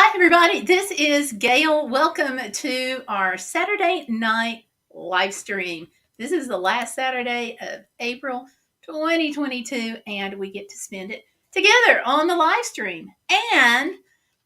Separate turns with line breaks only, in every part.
Hi, everybody. This is Gail. Welcome to our Saturday night live stream. This is the last Saturday of April 2022, and we get to spend it together on the live stream. And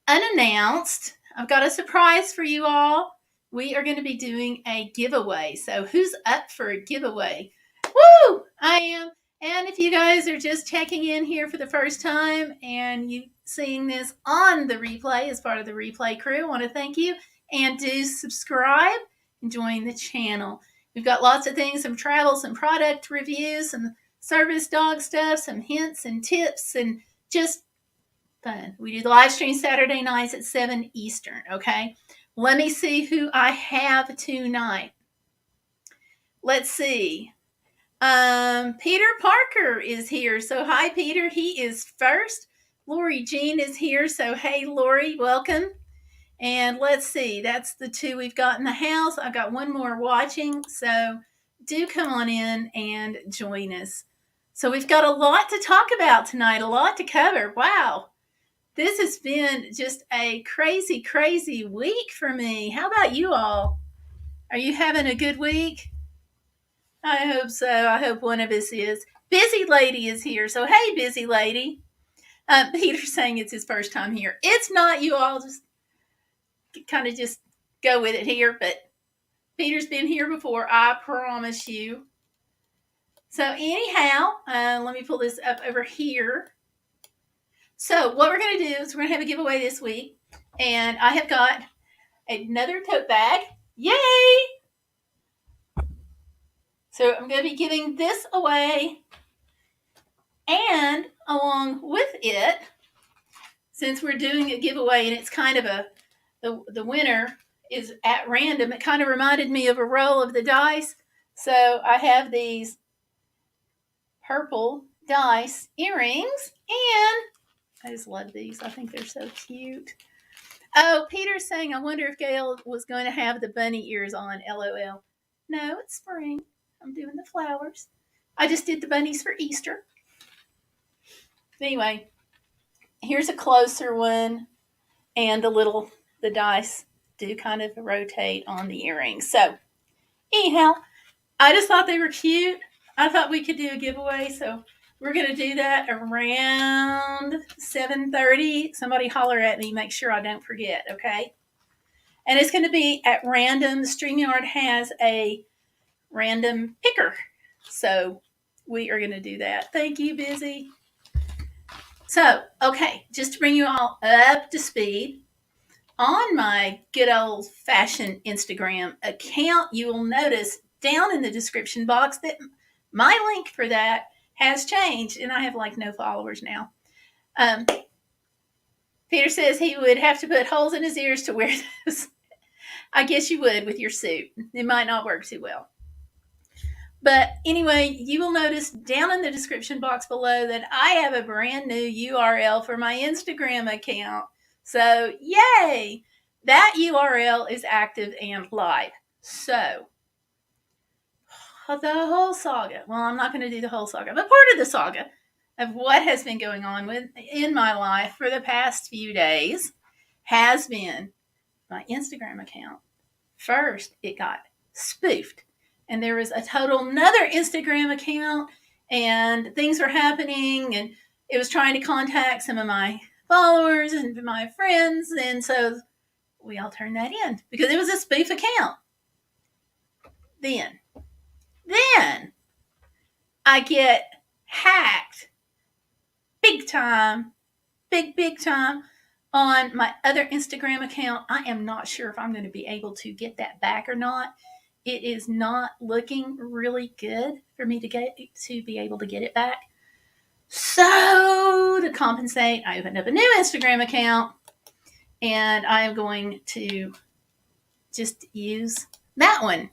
unannounced, I've got a surprise for you all. We are going to be doing a giveaway. So, who's up for a giveaway? Woo! I am. And if you guys are just checking in here for the first time and you seeing this on the replay as part of the replay crew, I want to thank you and do subscribe and join the channel. We've got lots of things, some travel, some product reviews, some service dog stuff, some hints and tips, and just fun. We do the live stream Saturday nights at 7 Eastern, okay? Let me see who I have tonight. Let's see. Peter Parker is here. So hi, Peter. He is first. Lori Jean is here. So hey, Lori, welcome. And let's see. That's the two we've got in the house. I've got one more watching. So do come on in and join us. So we've got a lot to talk about tonight, a lot to cover. Wow. This has been just a crazy, crazy week for me. How about you all? Are you having a good week? I hope so. I hope one of us is. Busy Lady is here. So, hey, Busy Lady. Peter's saying it's his first time here. It's not. You all just kind of just go with it here. But Peter's been here before. I promise you. So, anyhow, let me pull this up over here. So, what we're going to do is we're going to have a giveaway this week. And I have got another tote bag. Yay! So I'm going to be giving this away, and along with it, since we're doing a giveaway and it's kind of the winner is at random, it kind of reminded me of a roll of the dice. So I have these purple dice earrings, and I just love these. I think they're so cute. Oh, Peter's saying, I wonder if Gail was going to have the bunny ears on, LOL. No, it's spring. I'm doing the flowers. I just did the bunnies for Easter. Anyway, here's a closer one, and the dice do kind of rotate on the earrings. So, anyhow, I just thought they were cute. I thought we could do a giveaway, so we're going to do that around 7:30. Somebody holler at me, make sure I don't forget, okay? And it's going to be at random. StreamYard has a random picker. So we are going to do that. Thank you, Busy. So, okay, just to bring you all up to speed, on my good old fashioned Instagram account, you will notice down in the description box that my link for that has changed, and I have like no followers now. Peter says he would have to put holes in his ears to wear this. I guess you would with your suit. It might not work too well. But anyway, you will notice down in the description box below that I have a brand new URL for my Instagram account. So, yay! That URL is active and live. So, the whole saga. Well, I'm not going to do the whole saga, but part of the saga of what has been going on in my life for the past few days has been my Instagram account. First, it got spoofed. And there was a total another Instagram account, and things were happening, and it was trying to contact some of my followers and my friends, and so we all turned that in because it was a spoof account. Then I get hacked big time on my other Instagram account. I am not sure if I'm going to be able to get that back or not. It is not looking really good for me to be able to get it back. So to compensate, I opened up a new Instagram account, and I am going to just use that one. And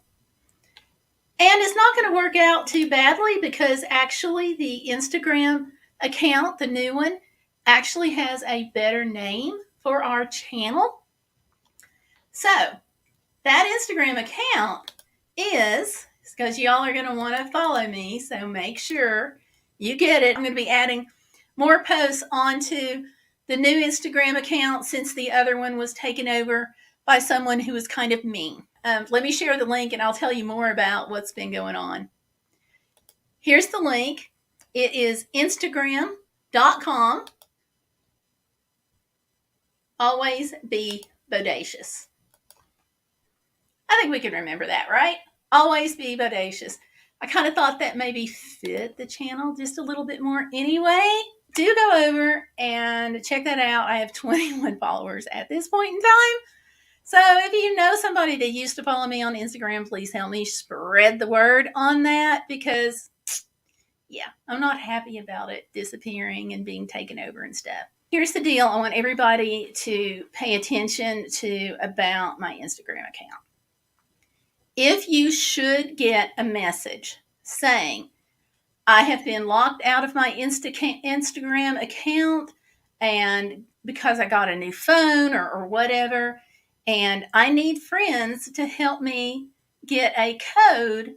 it's not going to work out too badly because actually the Instagram account, the new one, actually has a better name for our channel. So that Instagram account is because y'all are going to want to follow me, so make sure you get it. I'm going to be adding more posts onto the new Instagram account since the other one was taken over by someone who was kind of mean. Let me share the link and I'll tell you more about what's been going on. Here's the link. It is Instagram.com. Always be bodacious. I think we can remember that, right? Always be bodacious. I kind of thought that maybe fit the channel just a little bit more. Anyway, do go over and check that out. I have 21 followers at this point in time. So if you know somebody that used to follow me on Instagram, please help me spread the word on that, because yeah, I'm not happy about it disappearing and being taken over and stuff. Here's the deal I want everybody to pay attention to about my Instagram account. If you should get a message saying, I have been locked out of my Instagram account and because I got a new phone or whatever, and I need friends to help me get a code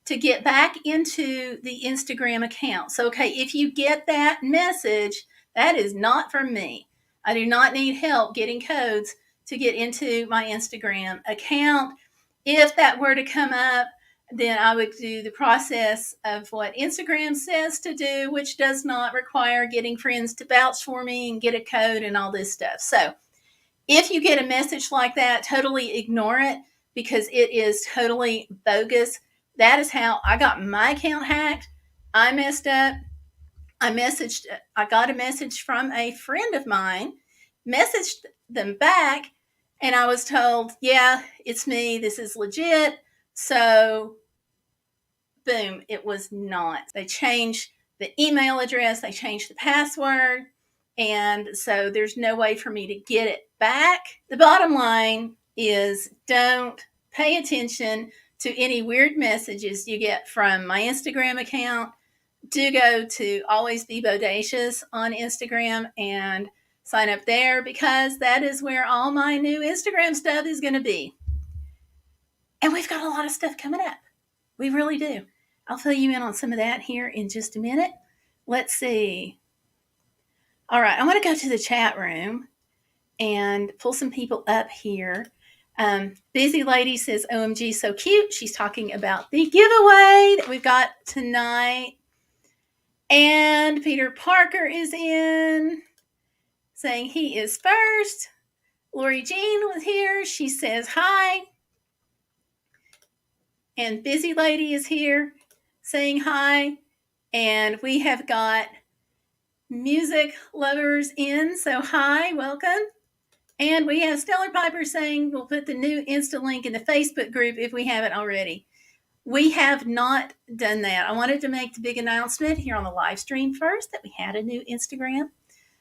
to get back into the Instagram account. So, okay, if you get that message, that is not from me. I do not need help getting codes to get into my Instagram account. If that were to come up, then I would do the process of what Instagram says to do, which does not require getting friends to vouch for me and get a code and all this stuff. So if you get a message like that, totally ignore it, because it is totally bogus. That is how I got my account hacked. I messed up. I got a message from a friend of mine, messaged them back, and I was told, yeah, it's me. This is legit. So, boom, it was not. They changed the email address, they changed the password, and so there's no way for me to get it back. The bottom line is, don't pay attention to any weird messages you get from my Instagram account. Do go to Always Be Bodacious on Instagram and sign up there, because that is where all my new Instagram stuff is going to be. And we've got a lot of stuff coming up. We really do. I'll fill you in on some of that here in just a minute. Let's see. All right, I'm going to go to the chat room and pull some people up here. Busy Lady says, OMG, so cute. She's talking about the giveaway that we've got tonight. And Peter Parker is in, saying he is first. Lori Jean was here. She says hi. And Busy Lady is here saying hi. And we have got music lovers in. So hi, welcome. And we have Stellar Piper saying we'll put the new Insta link in the Facebook group if we haven't already. We have not done that. I wanted to make the big announcement here on the live stream first that we had a new Instagram.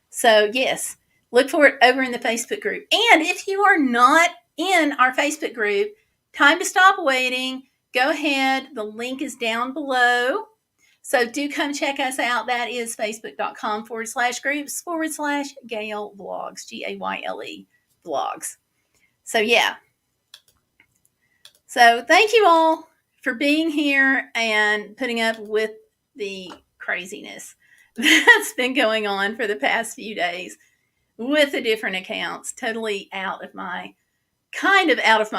So yes, look for it over in the Facebook group. And if you are not in our Facebook group, time to stop waiting. Go ahead. The link is down below. So do come check us out. That is facebook.com/groups/Gayle Vlogs, GAYLE Vlogs. So yeah. So thank you all for being here and putting up with the craziness that's been going on for the past few days with the different accounts. Totally out of my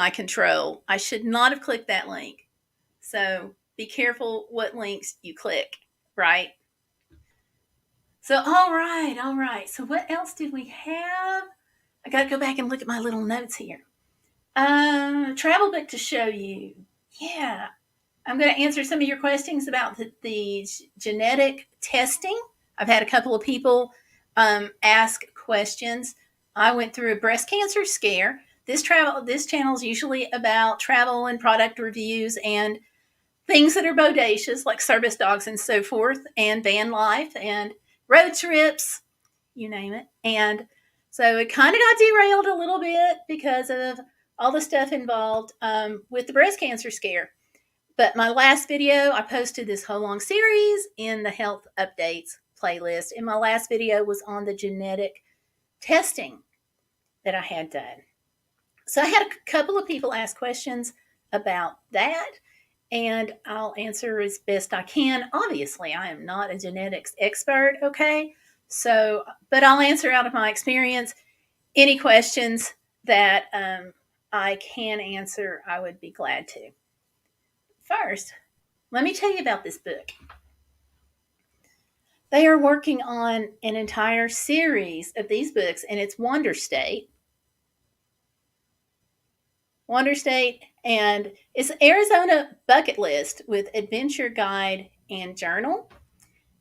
control. I should not have clicked that link. So be careful what links you click, right? So, all right. So what else did we have? I got to go back and look at my little notes here. Travel book to show you. Yeah. I'm going to answer some of your questions about the genetic testing. I've had a couple of people ask questions. I went through a breast cancer scare. This channel is usually about travel and product reviews and things that are bodacious, like service dogs and so forth, and van life and road trips, you name it. And so it kind of got derailed a little bit because of all the stuff involved with the breast cancer scare. But my last video, I posted this whole long series in the health updates playlist. And my last video was on the genetic testing that I had done. So I had a couple of people ask questions about that, and I'll answer as best I can. Obviously, I am not a genetics expert, okay? So, but I'll answer out of my experience any questions that I can answer. I would be glad to. First, let me tell you about this book. They are working on an entire series of these books, and it's Wonder State. Wonder State, and it's Arizona Bucket List with Adventure Guide and Journal.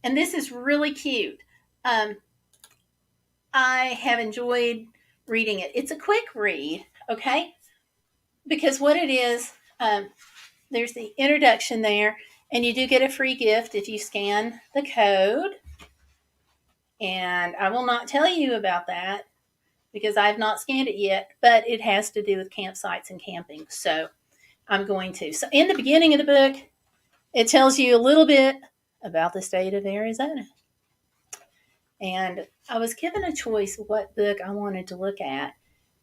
And this is really cute. I have enjoyed reading it. It's a quick read, okay? Because what it is, there's the introduction there, and you do get a free gift if you scan the code. And I will not tell you about that because I've not scanned it yet, but it has to do with campsites and camping. So I'm going to. So in the beginning of the book, it tells you a little bit about the state of Arizona. And I was given a choice of what book I wanted to look at.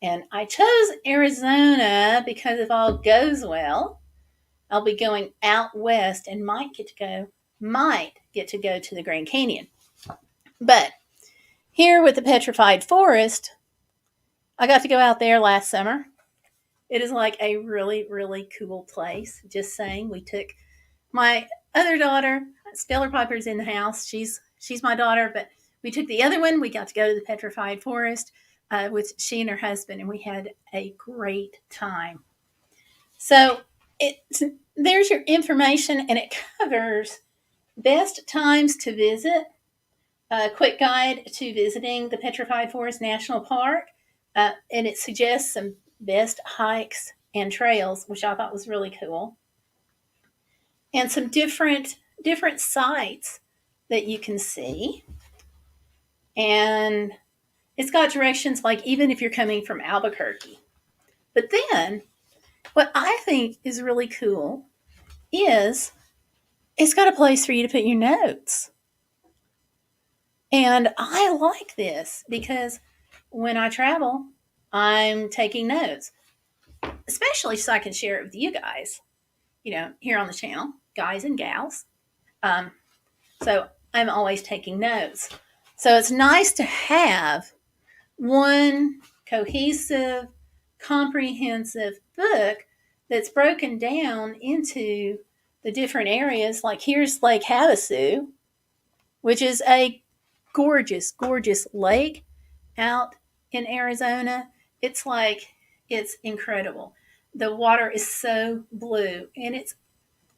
And I chose Arizona because if all goes well, I'll be going out west and might get to go to the Grand Canyon. But here with the Petrified Forest, I got to go out there last summer. It is like a really, really cool place. Just saying, we took my other daughter, Stellar Piper's in the house. She's my daughter, but we took the other one. We got to go to the Petrified Forest with she and her husband, and we had a great time. So there's your information, and it covers best times to visit, a quick guide to visiting the Petrified Forest National Park, and it suggests some best hikes and trails, which I thought was really cool, and some different sites that you can see. And it's got directions like even if you're coming from Albuquerque. But then what I think is really cool is it's got a place for you to put your notes. And I like this because when I travel, I'm taking notes, especially so I can share it with you guys, here on the channel, guys and gals. So I'm always taking notes. So it's nice to have one cohesive, comprehensive book that's broken down into the different areas. Like here's Lake Havasu, which is a gorgeous, gorgeous lake out in Arizona. It's incredible. The water is so blue, and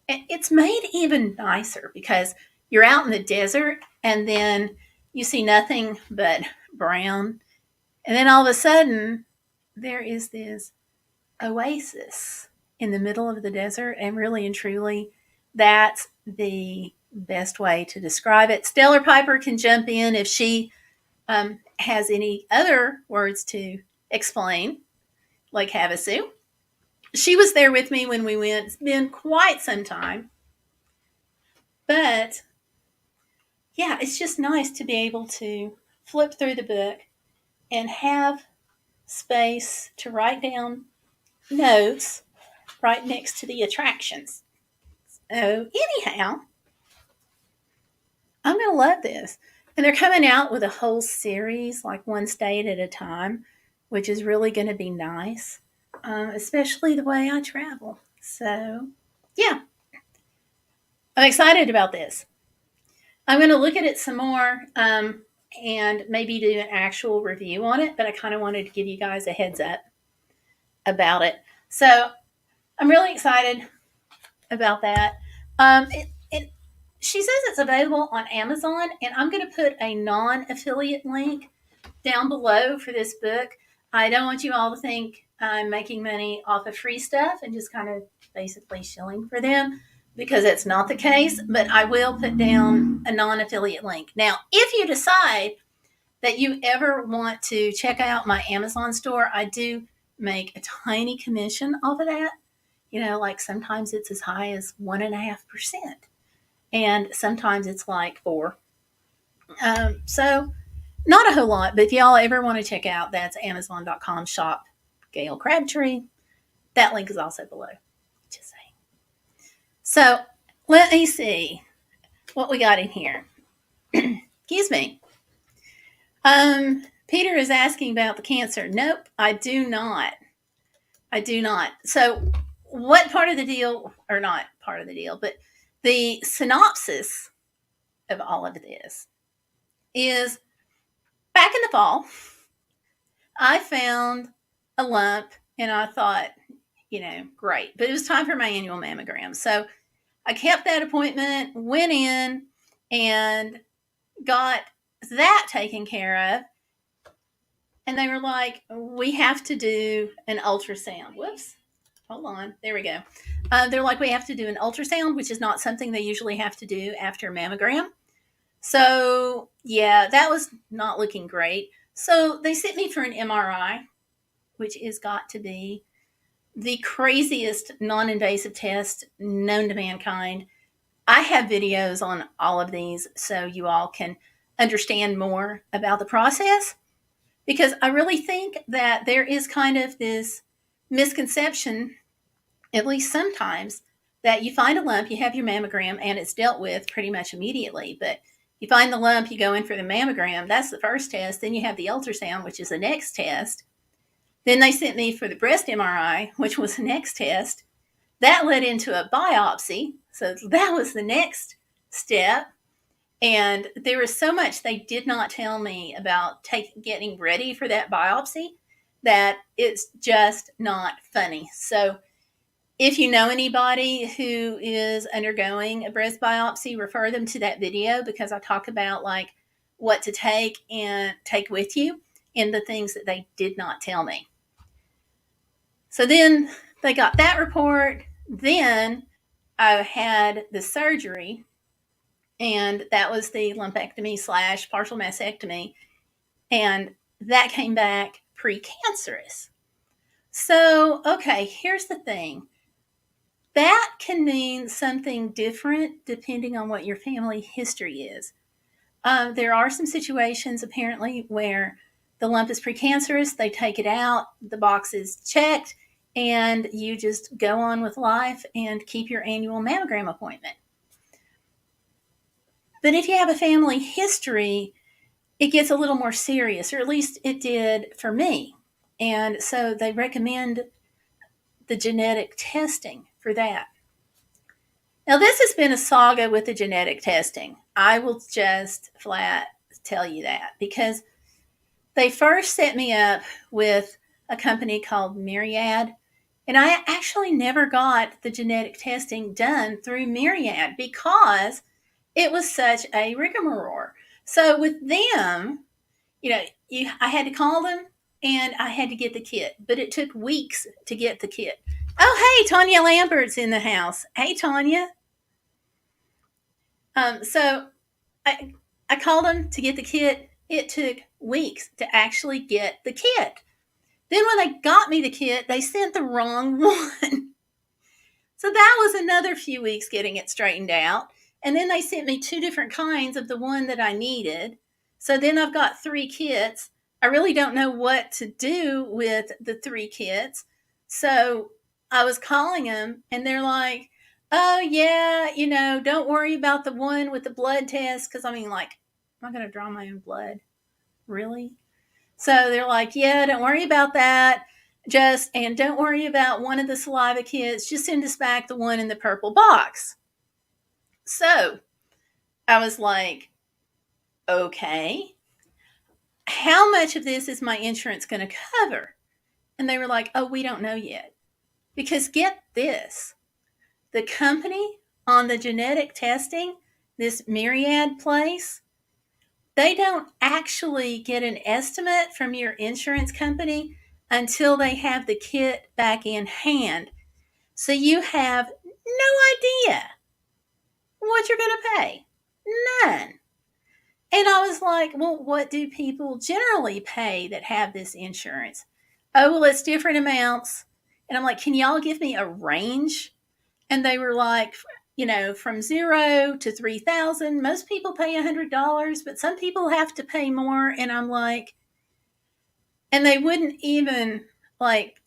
it's made even nicer because you're out in the desert and then you see nothing but brown. And then all of a sudden, there is this oasis in the middle of the desert. And really and truly, that's the best way to describe it. Stellar Piper can jump in if she has any other words to explain, like Havasu. She was there with me when we went. It's been quite some time. But yeah, it's just nice to be able to flip through the book and have space to write down notes right next to the attractions. So anyhow, I'm going to love this. And they're coming out with a whole series, like one state at a time, which is really going to be nice, especially the way I travel. So yeah, I'm excited about this. I'm going to look at it some more and maybe do an actual review on it, but I kind of wanted to give you guys a heads up about it. So I'm really excited about that. She says it's available on Amazon, and I'm going to put a non-affiliate link down below for this book. I don't want you all to think I'm making money off of free stuff and just kind of basically shilling for them, because that's not the case, but I will put down a non-affiliate link. Now, if you decide that you ever want to check out my Amazon store, I do make a tiny commission off of that. Like sometimes it's as high as 1.5%. And sometimes it's like 4%. So not a whole lot, but if y'all ever want to check out, that's Amazon.com shop Gail Crabtree. That link is also below. Just saying. So let me see what we got in here. Excuse me. Peter is asking about the cancer. Nope, I do not. I do not. So, what part of the deal, or not part of the deal, but the synopsis of all of this is back in the fall, I found a lump and I thought, great. But it was time for my annual mammogram. So I kept that appointment, went in, and got that taken care of. And they were like, we have to do an ultrasound. Whoops. Hold on. There we go. They're like, we have to do an ultrasound, which is not something they usually have to do after a mammogram. So, yeah, that was not looking great. So they sent me for an MRI, which has got to be the craziest non invasive test known to mankind. I have videos on all of these so you all can understand more about the process, because I really think that there is kind of this misconception, at least sometimes, that you find a lump, you have your mammogram, and it's dealt with pretty much immediately. But you find the lump, you go in for the mammogram, that's the first test. Then you have the ultrasound, which is the next test. Then they sent me for the breast MRI, which was the next test. That led into a biopsy. So that was the next step. And there was so much they did not tell me about getting ready for that biopsy that it's just not funny. So if you know anybody who is undergoing a breast biopsy, refer them to that video, because I talk about like what to take and take with you and the things that they did not tell me. So then they got that report. Then I had the surgery, and that was the lumpectomy / partial mastectomy. And that came back precancerous. So, okay, here's the thing. That can mean something different depending on what your family history is. There are some situations apparently where the lump is precancerous, they take it out, the box is checked, and you just go on with life and keep your annual mammogram appointment. But if you have a family history, it gets a little more serious, or at least it did for me. And so they recommend the genetic testing for that. Now, this has been a saga with the genetic testing. I will just flat tell you that, because they first set me up with a company called Myriad, and I actually never got the genetic testing done through Myriad because it was such a rigmarole. So with them, I had to call them and I had to get the kit, but it took weeks to get the kit. Oh, hey, Tanya Lambert's in the house. Hey, Tanya. So I called them to get the kit. It took weeks to actually get the kit. Then when they got me the kit, they sent the wrong one. So that was another few weeks getting it straightened out. And then they sent me 2 different kinds of the one that I needed. So then I've got 3 kits. I really don't know what to do with the 3 kits. So I was calling them and they're like, oh, yeah, don't worry about the one with the blood test. Because, am I going to draw my own blood? Really? So they're like, yeah, don't worry about that. And don't worry about one of the saliva kits. Just send us back the one in the purple box. So I was like, okay, how much of this is my insurance going to cover? And they were like, oh, we don't know yet. Because get this, the company on the genetic testing, this Myriad place, they don't actually get an estimate from your insurance company until they have the kit back in hand. So you have no idea what you're going to pay. None. And I was like, well, what do people generally pay that have this insurance? Oh, well, it's different amounts. And I'm like, can y'all give me a range? And they were like, from 0 to 3,000. Most people pay $100, but some people have to pay more. And I'm like, and they wouldn't even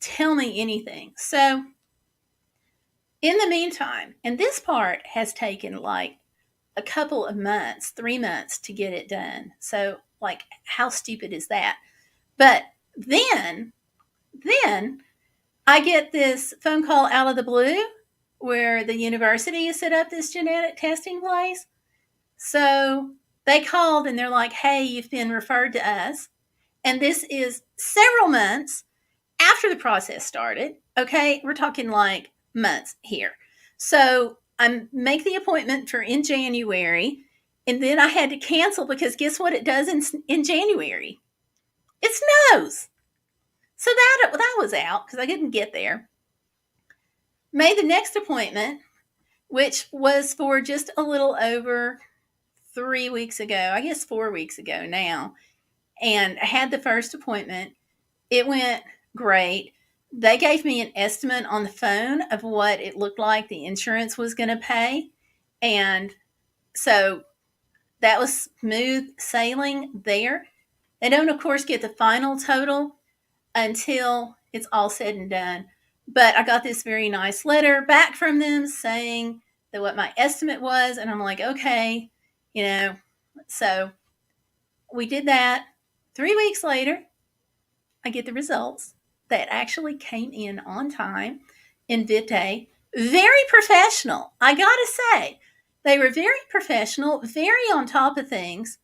tell me anything. So in the meantime, and this part has taken a couple of months, 3 months to get it done. So like, how stupid is that? But then I get this phone call out of the blue where the university has set up this genetic testing place. So they called and they're like, hey, you've been referred to us. And this is several months after the process started. Okay, we're talking like months here. So I make the appointment for in January, and then I had to cancel because guess what it does in January? It snows. So that was out because I didn't get there. Made the next appointment, which was for just a little over 3 weeks ago, I guess 4 weeks ago now. And I had the first appointment. It went great. They gave me an estimate on the phone of what it looked like the insurance was going to pay. And so that was smooth sailing there. They don't, of course, get the final total until it's all said and done. But I got this very nice letter back from them saying that what my estimate was. And I'm like, okay, so we did that. 3 weeks later, I get the results that actually came in on time in Vitae. Very professional, I gotta say. They were very professional, very on top of things.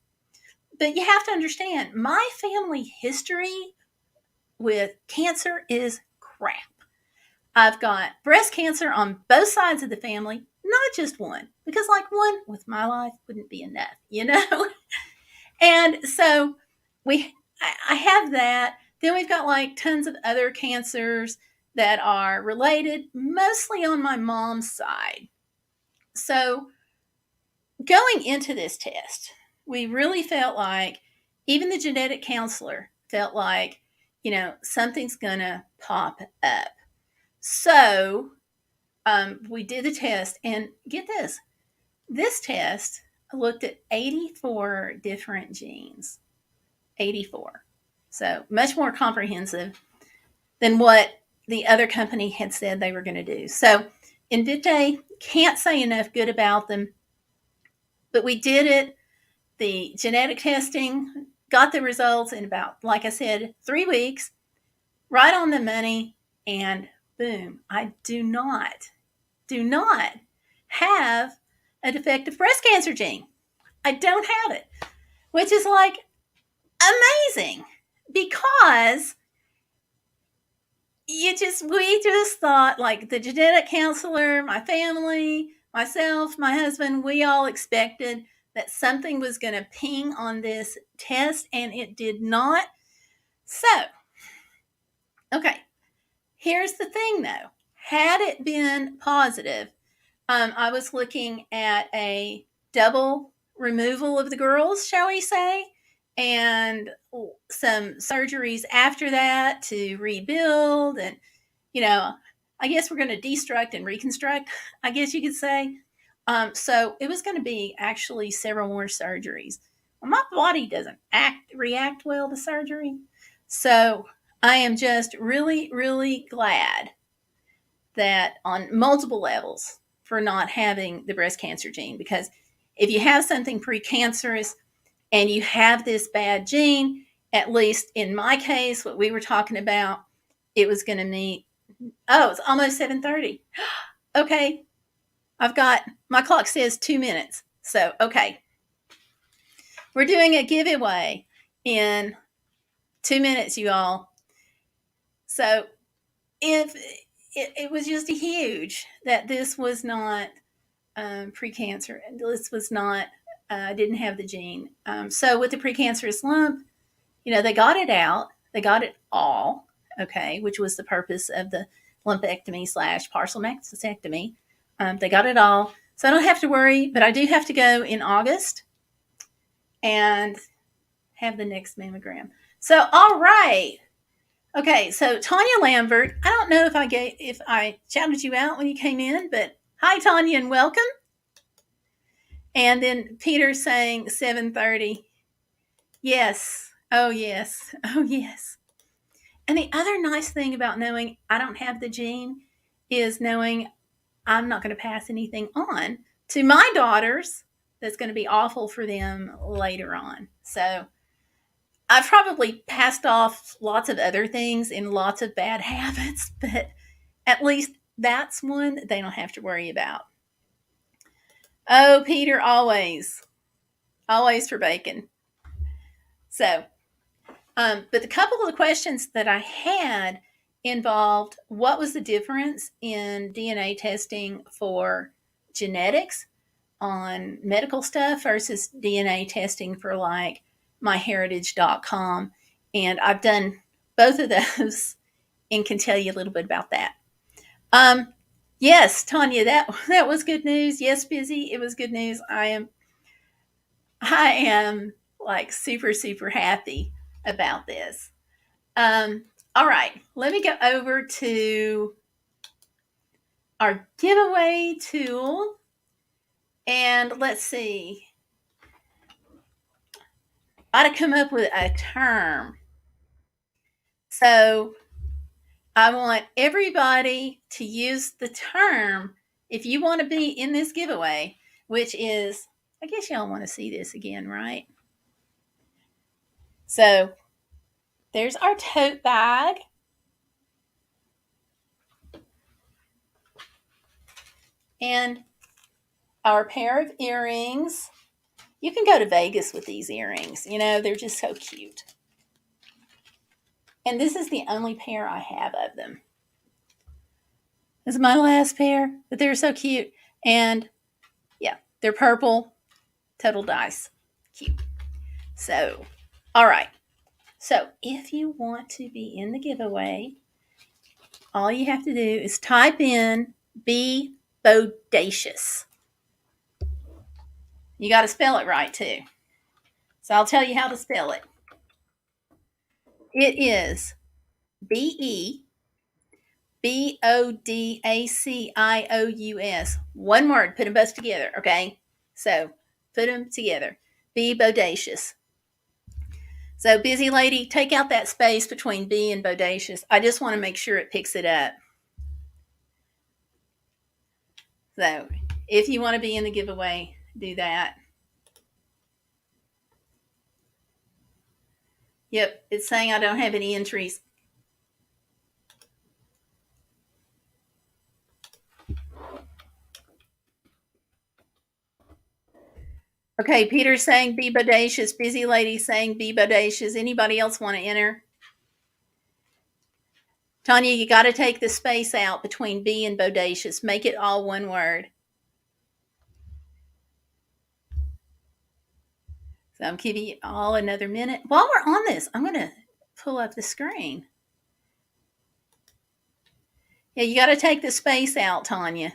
But you have to understand, my family history with cancer is crap. I've got breast cancer on both sides of the family, not just one, because like one with my life wouldn't be enough. And so I have that. Then we've got like tons of other cancers that are related, mostly on my mom's side. So going into this test, we really felt like, even the genetic counselor felt like, something's going to pop up. So we did the test, and get this test looked at 84 different genes. 84. So much more comprehensive than what the other company had said they were going to do. So Invitae, can't say enough good about them, but we did it. The genetic testing, got the results in about, like I said, 3 weeks, right on the money, and boom, I do not have a defective breast cancer gene. I don't have it, which is like amazing, because we just thought, like, the genetic counselor, my family, myself, my husband, we all expected that something was going to ping on this test, and it did not. So, okay, here's the thing though. Had it been positive, I was looking at a double removal of the girls, shall we say, and some surgeries after that to rebuild. And, I guess we're going to destruct and reconstruct, I guess you could say. So it was going to be actually several more surgeries. Well, my body doesn't react well to surgery. So I am just really, really glad that on multiple levels for not having the breast cancer gene, because if you have something precancerous and you have this bad gene, at least in my case, what we were talking about, it was going to meet, it's almost 7:30. Okay, my clock says 2 minutes. So, okay, we're doing a giveaway in 2 minutes, you all. So if it was just huge that this was not precancer, and this was not, didn't have the gene. So with the precancerous lump, they got it out. They got it all, okay, which was the purpose of the lumpectomy / partial mastectomy. They got it all. So I don't have to worry, but I do have to go in August and have the next mammogram. So, all right. Okay, so Tanya Lambert, I don't know if I shouted you out when you came in, but hi, Tanya, and welcome. And then Peter saying 7:30. Yes. Oh, yes. Oh, yes. And the other nice thing about knowing I don't have the gene is knowing I'm not going to pass anything on to my daughters that's going to be awful for them later on. So I've probably passed off lots of other things and lots of bad habits, but at least that's one that they don't have to worry about. Oh, Peter, always, always for bacon. So, but a couple of the questions that I had involved what was the difference in DNA testing for genetics on medical stuff versus DNA testing for like myheritage.com. And I've done both of those and can tell you a little bit about that. Yes, Tanya, that was good news. Yes, Busy, it was good news. I am like super, super happy about this. All right, let me go over to our giveaway tool and let's see. I got to come up with a term. So I want everybody to use the term if you want to be in this giveaway, which is, I guess y'all want to see this again, right? So there's our tote bag. And our pair of earrings. You can go to Vegas with these earrings. You know, they're just so cute. And this is the only pair I have of them. This is my last pair, but they're so cute. And yeah, they're purple, total dice. Cute. So, all right. So, if you want to be in the giveaway, all you have to do is type in Be Bodacious. You got to spell it right too. So, I'll tell you how to spell it. It is BEBODACIOUS. One word. Put them both together, okay? So put them together. Be bodacious. So, busy lady, take out that space between be and bodacious. I just want to make sure it picks it up. So, if you want to be in the giveaway, do that. Yep, it's saying I don't have any entries. Okay, Peter's saying be bodacious. Busy lady saying be bodacious. Anybody else want to enter? Tanya, you got to take the space out between be and bodacious. Make it all one word. So I'm giving you all another minute. While we're on this, I'm going to pull up the screen. Yeah, you got to take the space out, Tanya.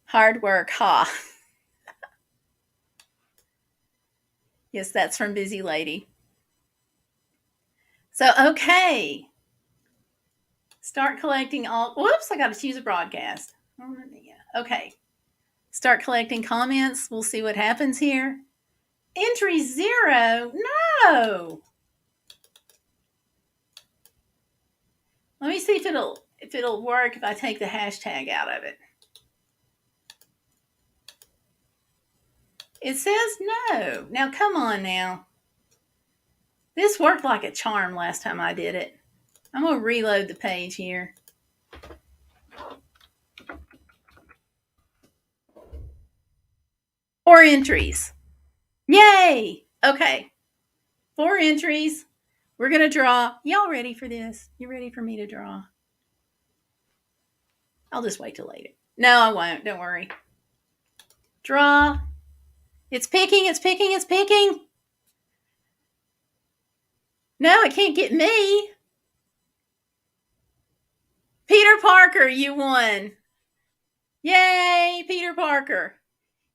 Hard work, ha. Yes, that's from Busy Lady. So, okay. Start collecting all. Whoops, I got to choose a broadcast. Okay. Start collecting comments. We'll see what happens here. Entry 0. No. Let me see if it'll work if I take the hashtag out of it. It says no. Now, come on now. This worked like a charm last time I did it. I'm going to reload the page here. Four entries. Yay! Okay. 4 entries. We're going to draw. Y'all ready for this? You ready for me to draw? I'll just wait till later. No, I won't. Don't worry. Draw. It's picking. It's picking. It's picking. No, it can't get me. Peter Parker, you won. Yay, Peter Parker.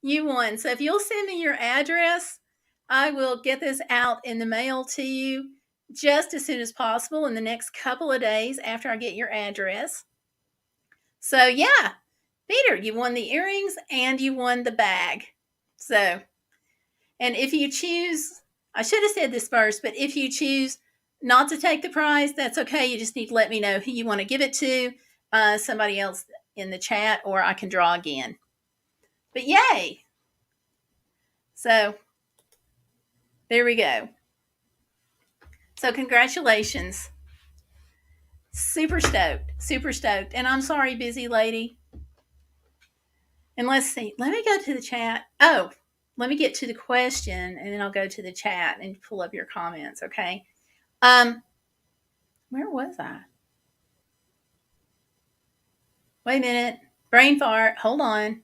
You won. So if you'll send me your address, I will get this out in the mail to you just as soon as possible in the next couple of days after I get your address. So yeah, Peter, you won the earrings and you won the bag. So, and if you choose, I should have said this first, but if you choose not to take the prize, that's okay. You just need to let me know who you want to give it to, somebody else in the chat, or I can draw again. But yay! So there we go. So congratulations. Super stoked. Super stoked. And I'm sorry, busy lady. And let's see. Let me go to the chat. Oh, let me get to the question, and then I'll go to the chat and pull up your comments, okay? Where was I? Wait a minute. Brain fart. Hold on.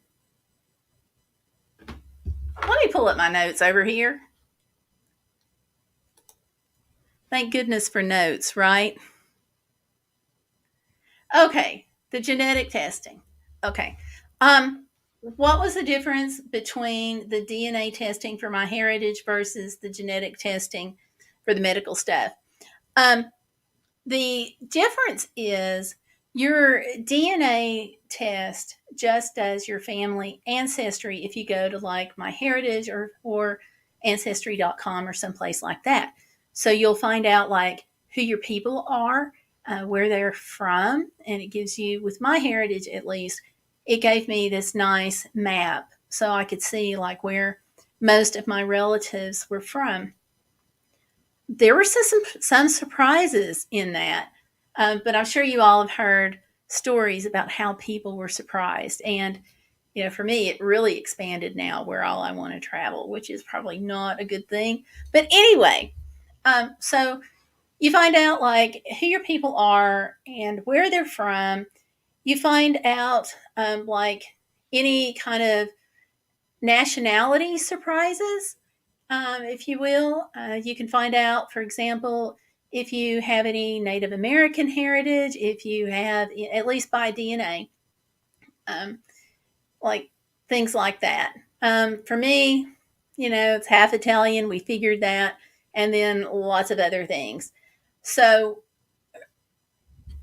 Let me pull up my notes over here. Thank goodness for notes, right? Okay, the genetic testing. Okay. What was the difference between the DNA testing for MyHeritage versus the genetic testing for the medical stuff? The difference is your DNA test just does your family ancestry if you go to like MyHeritage or Ancestry.com or someplace like that. So you'll find out like who your people are, where they're from, and it gives you, with MyHeritage at least, it gave me this nice map so I could see like where most of my relatives were from. There were some surprises in that, but I'm sure you all have heard stories about how people were surprised. And, you know, for me, it really expanded now where all I want to travel, which is probably not a good thing. But anyway, so you find out like who your people are and where they're from. You find out like any kind of nationality surprises, if you will. You can find out, for example, if you have any Native American heritage, if you have, at least by DNA, like things like that. For me, you know, it's half Italian. We figured that, and then lots of other things. So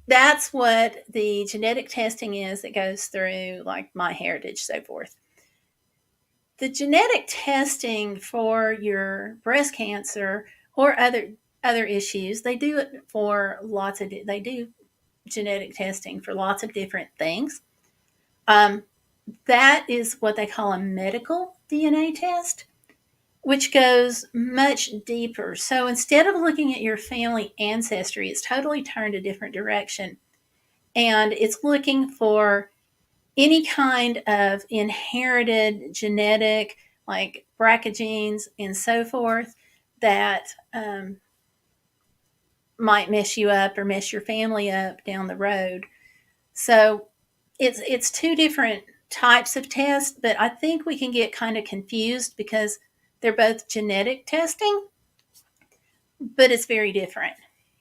that's what the genetic testing is that goes through like MyHeritage, so forth. The genetic testing for your breast cancer or other issues, they do it for lots of, they do genetic testing for lots of different things. That is what they call a medical DNA test, which goes much deeper. So instead of looking at your family ancestry, it's totally turned a different direction. And it's looking for any kind of inherited genetic, like BRCA genes and so forth, that might mess you up or mess your family up down the road. So it's two different types of tests, but I think we can get kind of confused because they're both genetic testing, but it's very different,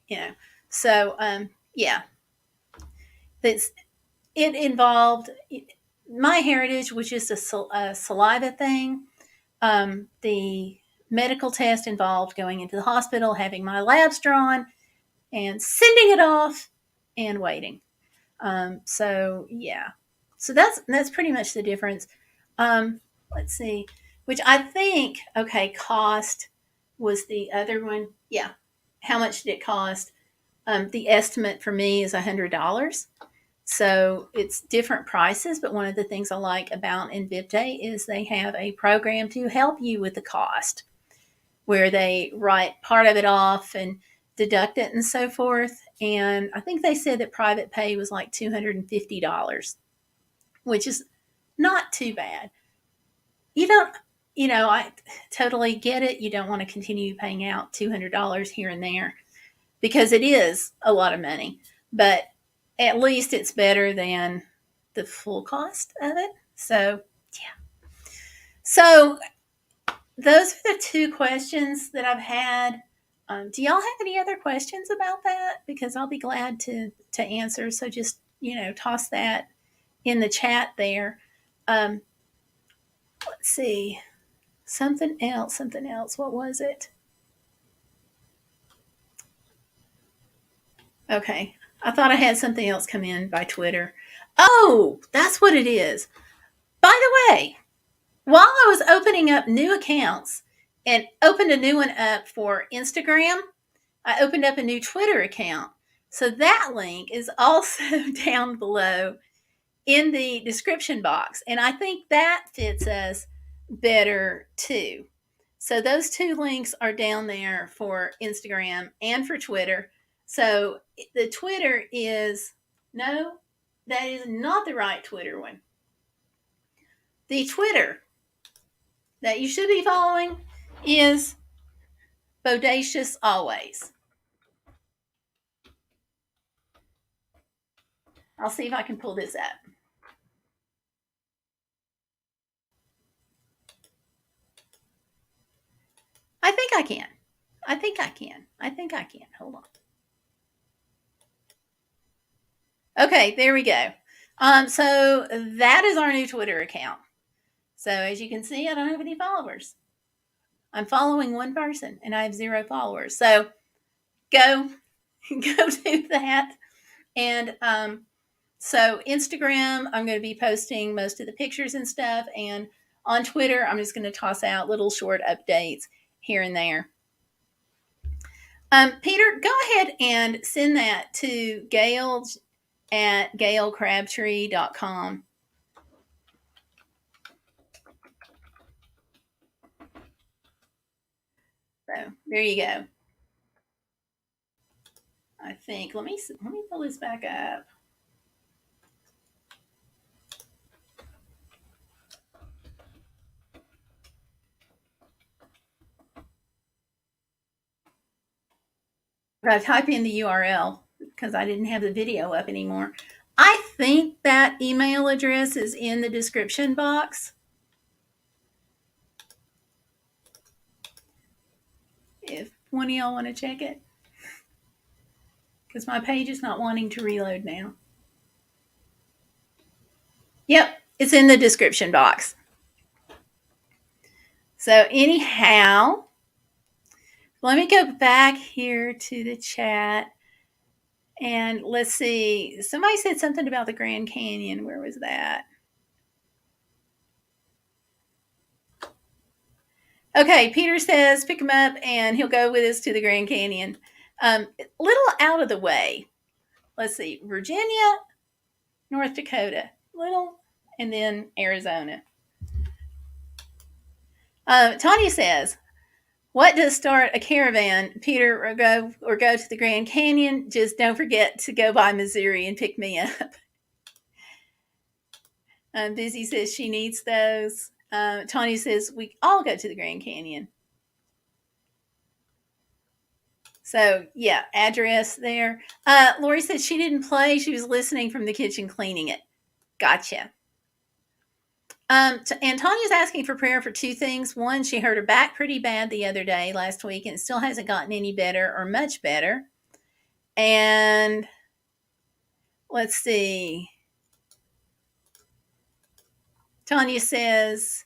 you know. So yeah, it involved MyHeritage, which is a saliva thing. The medical test involved going into the hospital, having my labs drawn, and sending it off and waiting. So yeah, so that's pretty much the difference. Let's see, which I think, okay, cost was the other one. Yeah, how much did it cost? The estimate for me is $100. So it's different prices, but one of the things I like about Invipte is they have a program to help you with the cost, where they write part of it off and deduct it and so forth. And I think they said that private pay was like $250, which is not too bad. You don't, you know, I totally get it. You don't want to continue paying out $200 here and there because it is a lot of money, but at least it's better than the full cost of it. So, yeah. So, those are the two questions that I've had. Do y'all have any other questions about that? Because I'll be glad to answer. So, just, you know, toss that in the chat there. Let's see. Something else. What was it? Okay. I thought I had something else come in by Twitter. Oh, that's what it is. By the way, while I was opening up new accounts and opened a new one up for Instagram, I opened up a new Twitter account. So that link is also down below in the description box. And I think that fits us better too. So those two links are down there for Instagram and for Twitter. So the Twitter is, no, that is not the right Twitter one. The Twitter that you should be following is Bodacious Always. I'll see if I can pull this up. I think I can. I think I can. I think I can. Hold on. Okay, there we go. So that is our new Twitter account. So as you can see, I don't have any followers. I'm following one person and I have 0 followers. So go do that. And so Instagram, I'm going to be posting most of the pictures and stuff. And on Twitter, I'm just going to toss out little short updates here and there. Peter, go ahead and send that to Gail at gailcrabtree.com. So there you go. I think let me pull this back up. If I type in the URL because I didn't have the video up anymore. I think that email address is in the description box. If one of y'all want to check it, because my page is not wanting to reload now. Yep, it's in the description box. So anyhow, let me go back here to the chat and let's see. Somebody said something about the Grand Canyon. Where was that? Okay, Peter says pick him up and he'll go with us to the Grand Canyon. Little out of the way. Let's see, Virginia, North Dakota, little, and then Arizona. Tanya says, what does start a caravan, Peter, or go to the Grand Canyon? Just don't forget to go by Missouri and pick me up. Busy says she needs those. Tanya says we all go to the Grand Canyon. So yeah, address there. Lori said she didn't play. She was listening from the kitchen cleaning it. Gotcha. And Tanya's asking for prayer for 2 things. One, she hurt her back pretty bad the other day, last week, and it still hasn't gotten any better or much better. And let's see. Tanya says,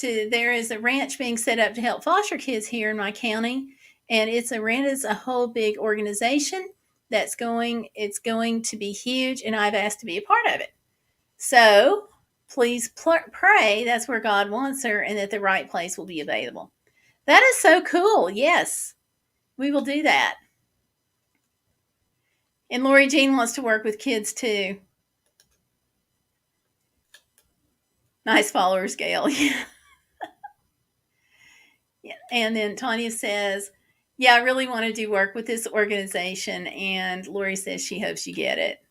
there is a ranch being set up to help foster kids here in my county. And it's a whole big organization it's going to be huge. And I've asked to be a part of it. So please pray that's where God wants her and that the right place will be available. That is so cool. Yes, we will do that. And Lori Jean wants to work with kids too. Nice followers, Gail. Yeah. Yeah. And then Tanya says, yeah, I really want to do work with this organization. And Lori says she hopes you get it.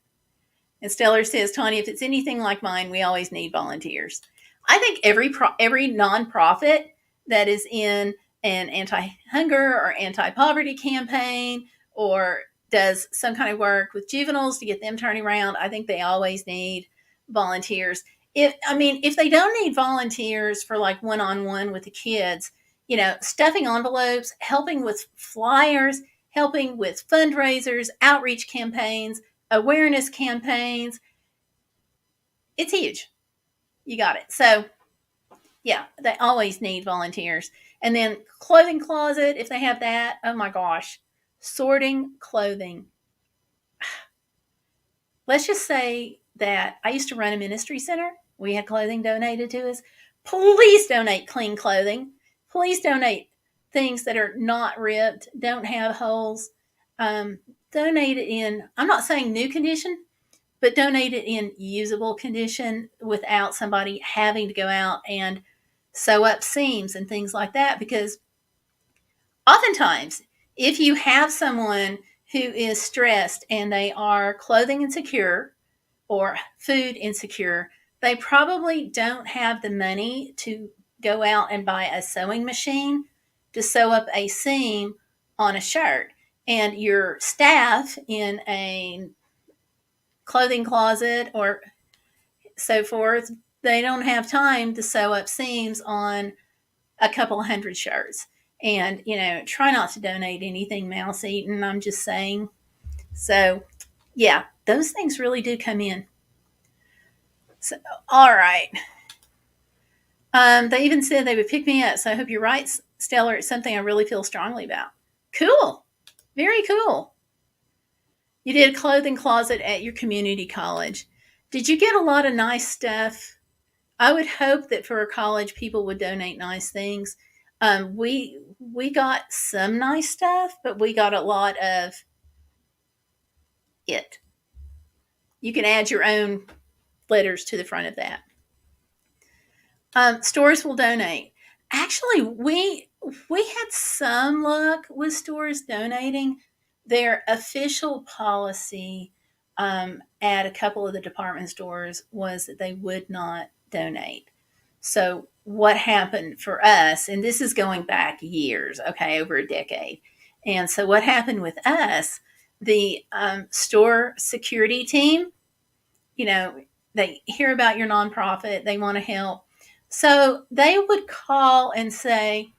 And Stellar says, Tanya, if it's anything like mine, we always need volunteers. I think every nonprofit that is in an anti-hunger or anti-poverty campaign or does some kind of work with juveniles to get them turning around, I think they always need volunteers. If they don't need volunteers for like one-on-one with the kids, stuffing envelopes, helping with flyers, helping with fundraisers, outreach campaigns, awareness campaigns, it's huge. You got it. So yeah, they always need volunteers. And then clothing closet, if they have that, oh my gosh, sorting clothing. Let's just say that I used to run a ministry center. We had clothing donated to us. Please donate clean clothing. Please donate things that are not ripped, don't have holes, um, donate it in, I'm not saying new condition, but donate it in usable condition without somebody having to go out and sew up seams and things like that. Because oftentimes, if you have someone who is stressed and they are clothing insecure or food insecure, they probably don't have the money to go out and buy a sewing machine to sew up a seam on a shirt. And your staff in a clothing closet or so forth, they don't have time to sew up seams on a couple hundred shirts. And, try not to donate anything mouse eaten, I'm just saying. So, yeah, those things really do come in. So, all right. They even said they would pick me up. So I hope you're right, Stellar. It's something I really feel strongly about. Cool. Very cool. You did a clothing closet at your community college. Did you get a lot of nice stuff? I would hope that for a college, people would donate nice things. We got some nice stuff, but we got a lot of it. You can add your own letters to the front of that. Stores will donate. Actually, we had some luck with stores donating. Their official policy at a couple of the department stores was that they would not donate. So what happened for us, and this is going back years, okay, over a decade. And so what happened with us, the store security team, they hear about your nonprofit, they want to help. So they would call and say,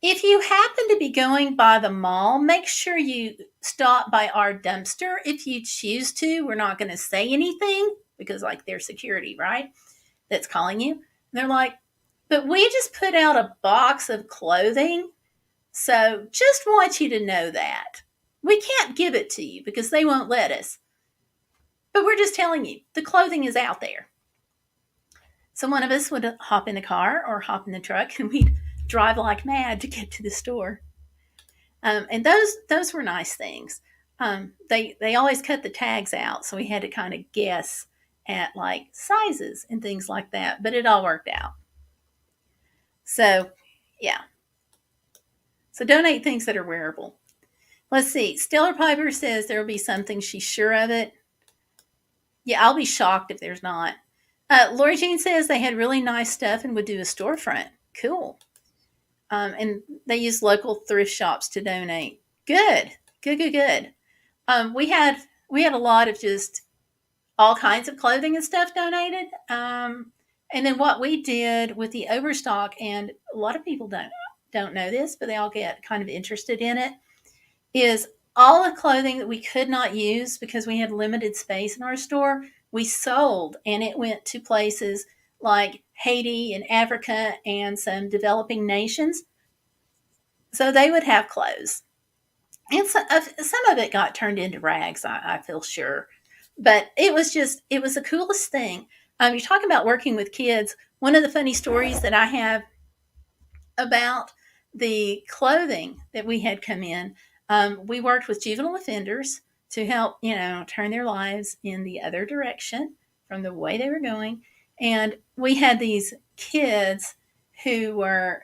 if you happen to be going by the mall, make sure you stop by our dumpster. If you choose to, we're not going to say anything because, like, they're security, right? That's calling you. And they're like, but we just put out a box of clothing. So just want you to know that. We can't give it to you because they won't let us. But we're just telling you, the clothing is out there. So one of us would hop in the car or hop in the truck and we'd drive like mad to get to the store. And those were nice things. They always cut the tags out, so we had to kind of guess at like sizes and things like that, but it all worked out. So, yeah. So donate things that are wearable. Let's see. Stellar Piper says there will be something. She's sure of it. Yeah, I'll be shocked if there's not. Lori Jean says they had really nice stuff and would do a storefront. Cool. And they use local thrift shops to donate. Good. We had a lot of just all kinds of clothing and stuff donated. And then what we did with the overstock, and a lot of people don't know this, but they all get kind of interested in it, is all the clothing that we could not use because we had limited space in our store, we sold, and it went to places like Haiti and Africa and some developing nations. So they would have clothes. And some of it got turned into rags, I feel sure. But it was the coolest thing. You're talking about working with kids. One of the funny stories that I have about the clothing that we had come in, we worked with juvenile offenders to help, turn their lives in the other direction from the way they were going. And we had these kids who were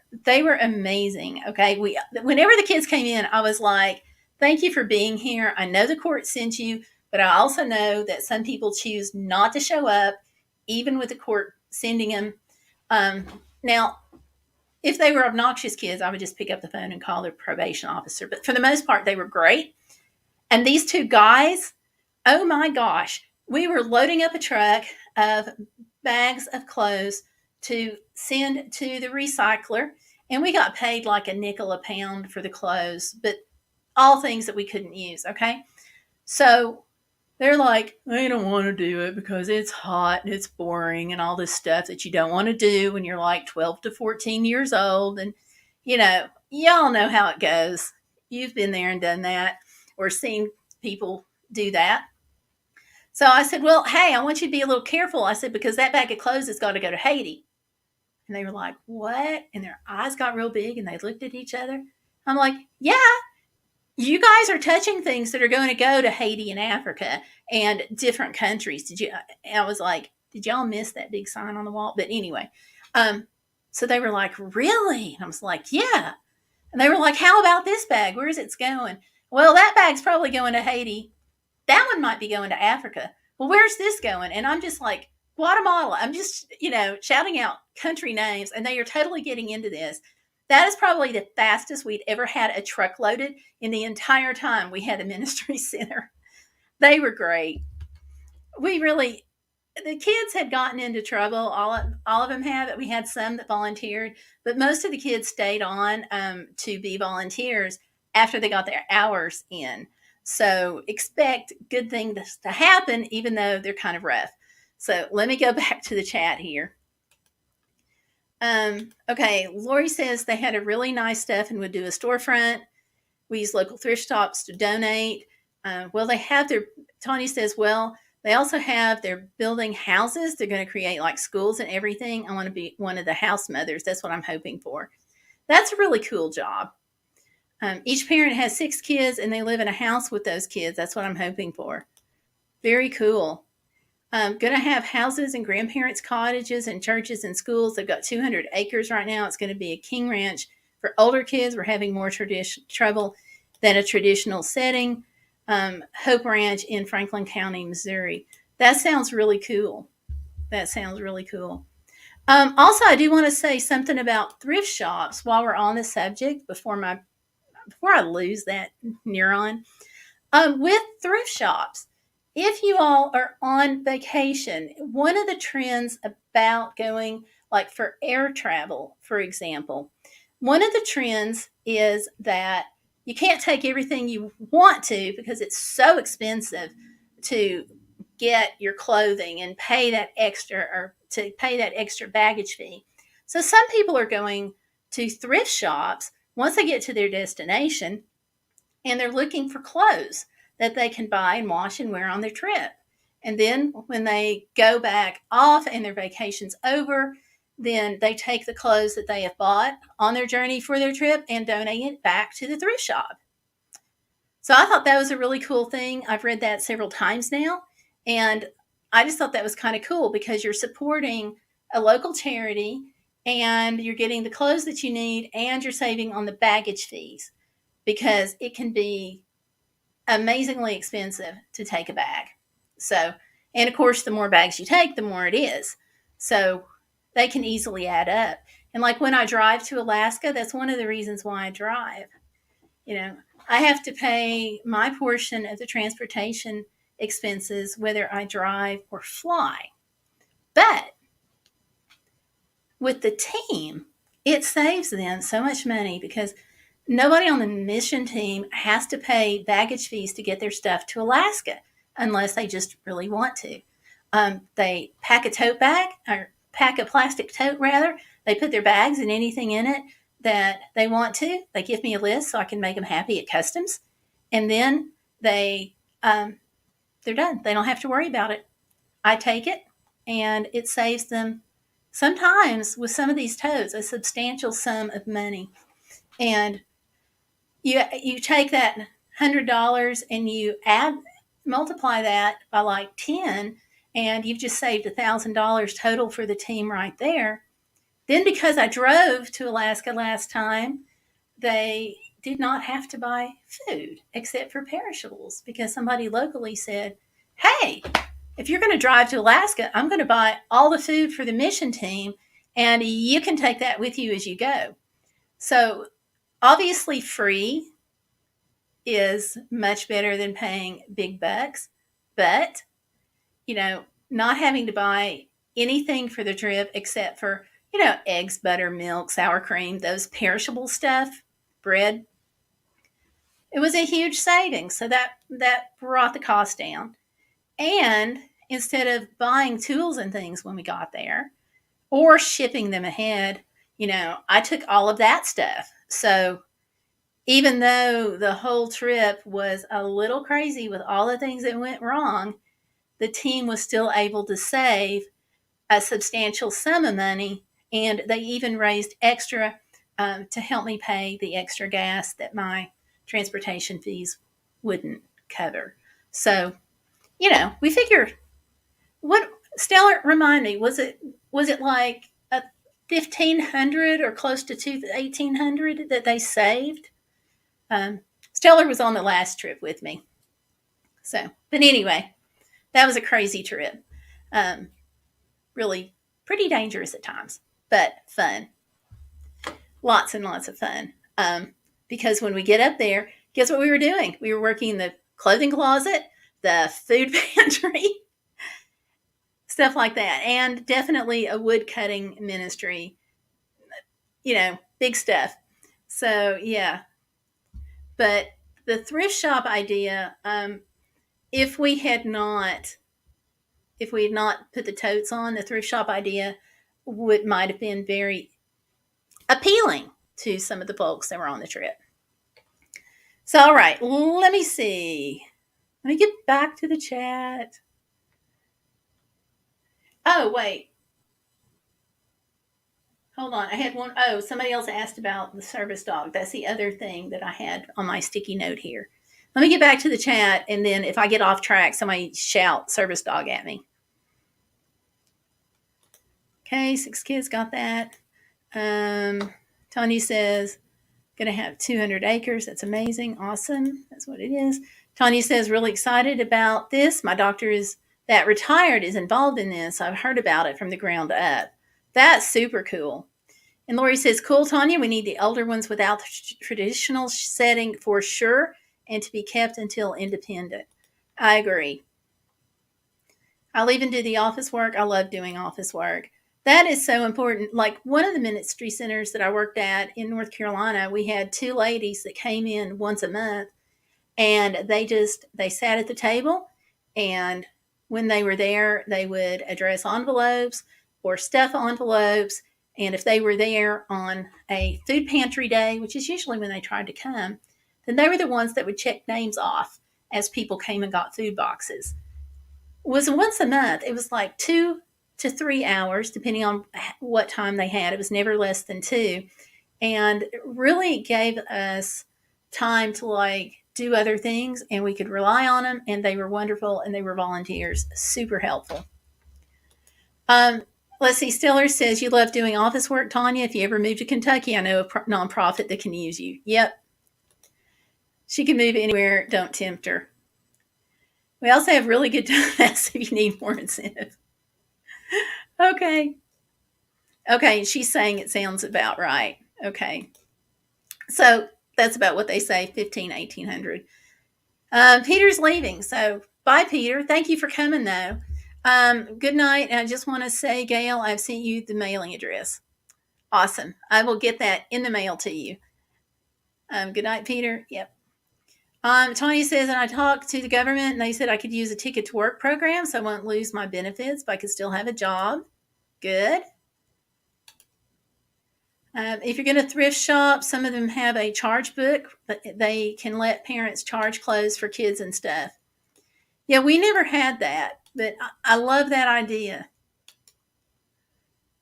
amazing. Okay. Whenever the kids came in, I was like, thank you for being here. I know the court sent you, but I also know that some people choose not to show up, even with the court sending them. Now, if they were obnoxious kids, I would just pick up the phone and call the probation officer. But for the most part, they were great. And these two guys, oh my gosh, we were loading up a truck of bags of clothes to send to the recycler. And we got paid like a nickel a pound for the clothes, but all things that we couldn't use. Okay. So they're like, they don't want to do it because it's hot and it's boring and all this stuff that you don't want to do when you're like 12 to 14 years old. And, y'all know how it goes. You've been there and done that or seen people do that. So I said, well, hey, I want you to be a little careful. I said, because that bag of clothes has got to go to Haiti. And they were like, what? And their eyes got real big and they looked at each other. I'm like, yeah, you guys are touching things that are going to go to Haiti and Africa and different countries. Did you? I was like, did y'all miss that big sign on the wall? But anyway, um, so they were like, really? And I was like, yeah. And they were like, how about this bag? Where is it going? Well, that bag's probably going to Haiti. That one might be going to Africa. Well, where's this going? And I'm just like, Guatemala. I'm just, shouting out country names, and they are totally getting into this. That is probably the fastest we'd ever had a truck loaded in the entire time we had a ministry center. They were great. We really, the kids had gotten into trouble. All of them have. We had some that volunteered, but most of the kids stayed on to be volunteers after they got their hours in. So expect good things to happen, even though they're kind of rough. So let me go back to the chat here. Okay, Lori says they had a really nice stuff and would do a storefront. We use local thrift shops to donate. Well, they have their, Tony says, well, they also have, they're building houses. They're going to create like schools and everything. I want to be one of the house mothers. That's what I'm hoping for. That's a really cool job. Each parent has 6 kids and they live in a house with those kids. That's what I'm hoping for. Very cool. Going to have houses and grandparents' cottages and churches and schools. They've got 200 acres right now. It's going to be a king ranch for older kids. We're having more trouble than a traditional setting. Hope Ranch in Franklin County, Missouri. That sounds really cool. Also, I do want to say something about thrift shops while we're on the subject before I lose that neuron. With thrift shops, if you all are on vacation, one of the trends about going, like for air travel, for example, one of the trends is that you can't take everything you want to because it's so expensive to get your clothing and pay that extra baggage fee. So some people are going to thrift shops once they get to their destination and they're looking for clothes that they can buy and wash and wear on their trip. And then when they go back off and their vacation's over, then they take the clothes that they have bought on their journey for their trip and donate it back to the thrift shop. So I thought that was a really cool thing. I've read that several times now. And I just thought that was kind of cool because you're supporting a local charity and you're getting the clothes that you need and you're saving on the baggage fees because it can be amazingly expensive to take a bag. So, and of course, the more bags you take, the more it is. So they can easily add up. And like when I drive to Alaska, that's one of the reasons why I drive. I have to pay my portion of the transportation expenses, whether I drive or fly. But with the team, it saves them so much money because nobody on the mission team has to pay baggage fees to get their stuff to Alaska unless they just really want to. They pack a tote bag or pack a plastic tote rather. They put their bags and anything in it that they want to. They give me a list so I can make them happy at customs. And then they're done. They don't have to worry about it. I take it and it saves them sometimes with some of these totes a substantial sum of money. And you take that $100 and you multiply that by like 10 and you've just saved $1,000 total for the team right there. Then because I drove to Alaska last time, they did not have to buy food except for perishables because somebody locally said, hey, if you're going to drive to Alaska, I'm going to buy all the food for the mission team and you can take that with you as you go. So obviously free is much better than paying big bucks, but not having to buy anything for the trip except for eggs, butter, milk, sour cream, those perishable stuff, bread. It was a huge savings. So that brought the cost down. And instead of buying tools and things when we got there or shipping them ahead, I took all of that stuff. So even though the whole trip was a little crazy with all the things that went wrong, the team was still able to save a substantial sum of money And they even raised extra to help me pay the extra gas that my transportation fees wouldn't cover. So, we figure what Stellar, remind me, was it like a 1,500 or close to 1,800 that they saved? Stellar was on the last trip with me. So, but anyway, that was a crazy trip. Um, really pretty dangerous at times, but fun. Lots and lots of fun. Because when we get up there, guess what we were doing? We were working in the clothing closet, the food pantry, stuff like that, and definitely a wood cutting ministry. Big stuff. So yeah, but the thrift shop idea, if we had not put the totes on, the thrift shop idea might have been very appealing to some of the folks that were on the trip. So, all right, let me see. Let me get back to the chat. Oh, wait. Hold on. I had one. Oh, somebody else asked about the service dog. That's the other thing that I had on my sticky note here. Let me get back to the chat, and then if I get off track, somebody shout service dog at me. Okay, 6 kids got that. Tony says, going to have 200 acres. That's amazing. Awesome. That's what it is. Tanya says, really excited about this. My doctor that retired is involved in this. I've heard about it from the ground up. That's super cool. And Lori says, cool, Tanya. We need the older ones without the traditional setting for sure and to be kept until independent. I agree. I'll even do the office work. I love doing office work. That is so important. Like one of the ministry centers that I worked at in North Carolina, we had 2 ladies that came in once a month, and they sat at the table, and when they were there, they would address envelopes or stuff envelopes. And if they were there on a food pantry day, which is usually when they tried to come, then they were the ones that would check names off as people came and got food boxes. It was once a month. It was like 2 to 3 hours, depending on what time they had. It was never less than 2. And it really gave us time to do other things, and we could rely on them, and they were wonderful, and they were volunteers. Super helpful. Let's see. Stiller says, you love doing office work, Tanya. If you ever move to Kentucky, I know a nonprofit that can use you. Yep. She can move anywhere. Don't tempt her. We also have really good donuts if you need more incentive. Okay. She's saying it sounds about right. Okay. So that's about what they say, 1,800. Peter's leaving. So bye, Peter. Thank you for coming, though. Good night. And I just want to say, Gail, I've sent you the mailing address. Awesome. I will get that in the mail to you. Good night, Peter. Yep. Tony says, and I talked to the government, and they said I could use a ticket to work program, so I won't lose my benefits, but I could still have a job. Good. If you're going to thrift shop, some of them have a charge book, but they can let parents charge clothes for kids and stuff. Yeah, we never had that, but I love that idea.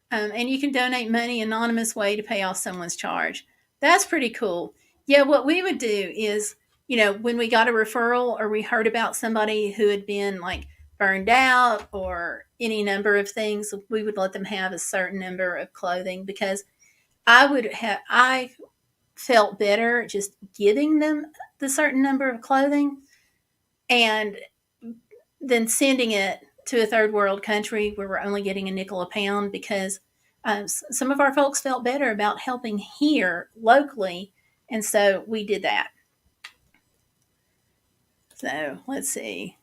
And you can donate money anonymous way to pay off someone's charge. That's pretty cool. Yeah, what we would do is, when we got a referral or we heard about somebody who had been burned out or any number of things, we would let them have a certain number of clothing, because I felt better just giving them the certain number of clothing and then sending it to a third world country where we're only getting a nickel a pound, because some of our folks felt better about helping here locally. And so we did that. So let's see.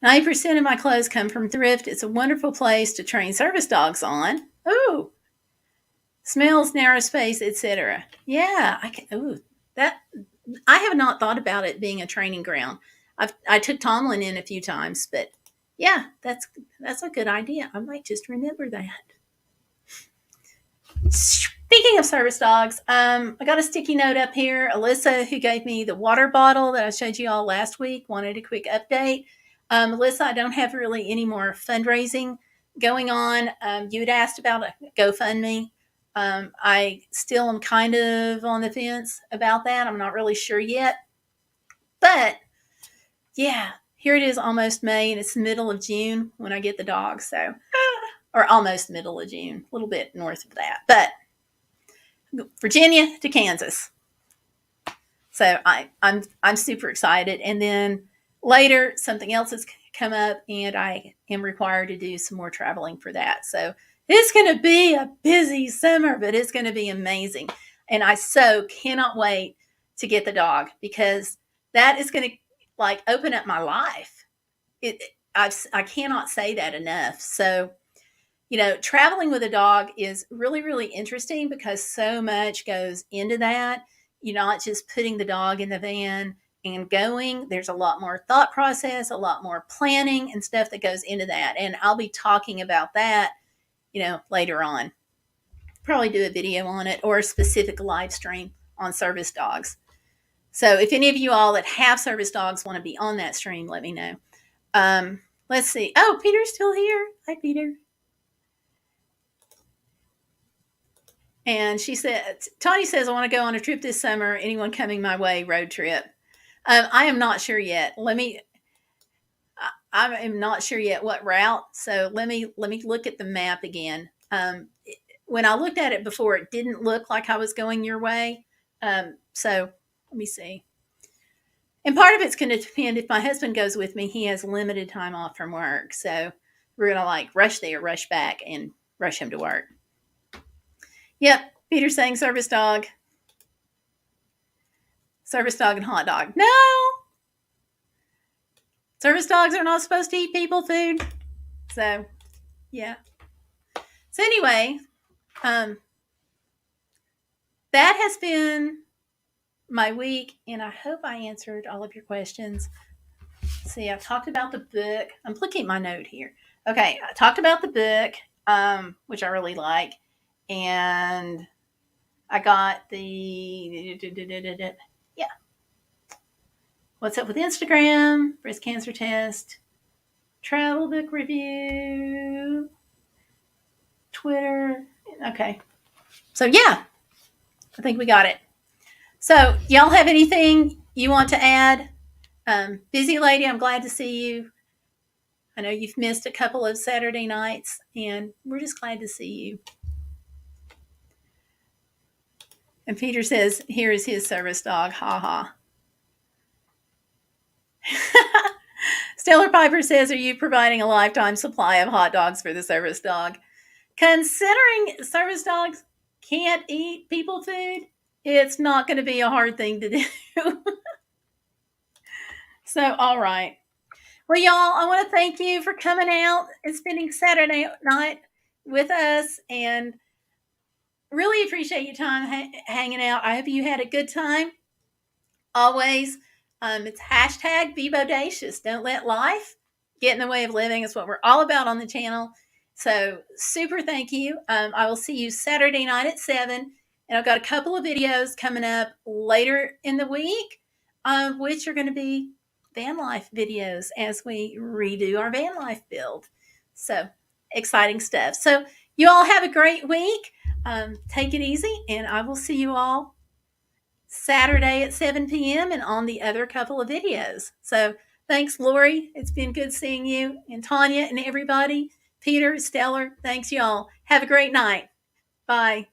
90% of my clothes come from thrift. It's a wonderful place to train service dogs on. Ooh. Smells, narrow space, etc. Yeah, I have not thought about it being a training ground. I took Tomlin in a few times, but yeah, that's a good idea. I might just remember that. Speaking of service dogs, I got a sticky note up here. Alyssa, who gave me the water bottle that I showed you all last week, wanted a quick update. Alyssa, I don't have really any more fundraising going on. You had asked about a GoFundMe. I still am kind of on the fence about that. I'm not really sure yet. But yeah, here it is, almost May, and it's the middle of June when I get the dog. So, or almost middle of June, a little bit north of that. But Virginia to Kansas. So I'm super excited. And then later, something else has come up, and I am required to do some more traveling for that. So it's going to be a busy summer, but it's going to be amazing. And I so cannot wait to get the dog, because that is going to like open up my life. I cannot say that enough. So, traveling with a dog is really, really interesting because so much goes into that. You're not just putting the dog in the van and going. There's a lot more thought process, a lot more planning and stuff that goes into that. And I'll be talking about that, later on. Probably do a video on it or a specific live stream on service dogs. So if any of you all that have service dogs want to be on that stream, let me know. Let's see. Oh, Peter's still here. Hi, Peter. And she said, Tony says, I want to go on a trip this summer. Anyone coming my way? Road trip. I am not sure yet. I am not sure yet what route. So let me look at the map again. When I looked at it before, it didn't look like I was going your way. So let me see. And part of it's going to depend if my husband goes with me. He has limited time off from work. So we're going to rush there, rush back, and rush him to work. Yep, Peter's saying service dog. Service dog and hot dog. No! Service dogs are not supposed to eat people food. So, yeah. So anyway, that has been my week, and I hope I answered all of your questions. See, I've talked about the book. I'm looking at my note here. Okay, I talked about the book, which I really like. And I got the, yeah. What's up with Instagram, breast cancer test, travel book review, Twitter. Okay. So, yeah, I think we got it. So, y'all have anything you want to add? Busy lady, I'm glad to see you. I know you've missed a couple of Saturday nights, and we're just glad to see you. And Peter says, here is his service dog. Ha ha. Stellar Piper says, are you providing a lifetime supply of hot dogs for the service dog? Considering service dogs can't eat people food, it's not going to be a hard thing to do. So, all right. Well, y'all, I want to thank you for coming out and spending Saturday night with us, and really appreciate your time hanging out. I hope you had a good time. Always, it's hashtag be bodacious. Don't let life get in the way of living. It's what we're all about on the channel. So super thank you. I will see you Saturday night at 7. And I've got a couple of videos coming up later in the week, which are going to be van life videos as we redo our van life build. So exciting stuff. So you all have a great week. Take it easy, and I will see you all Saturday at 7 p.m. and on the other couple of videos. So thanks, Lori. It's been good seeing you, and Tanya and everybody. Peter, Stellar, thanks y'all. Have a great night. Bye.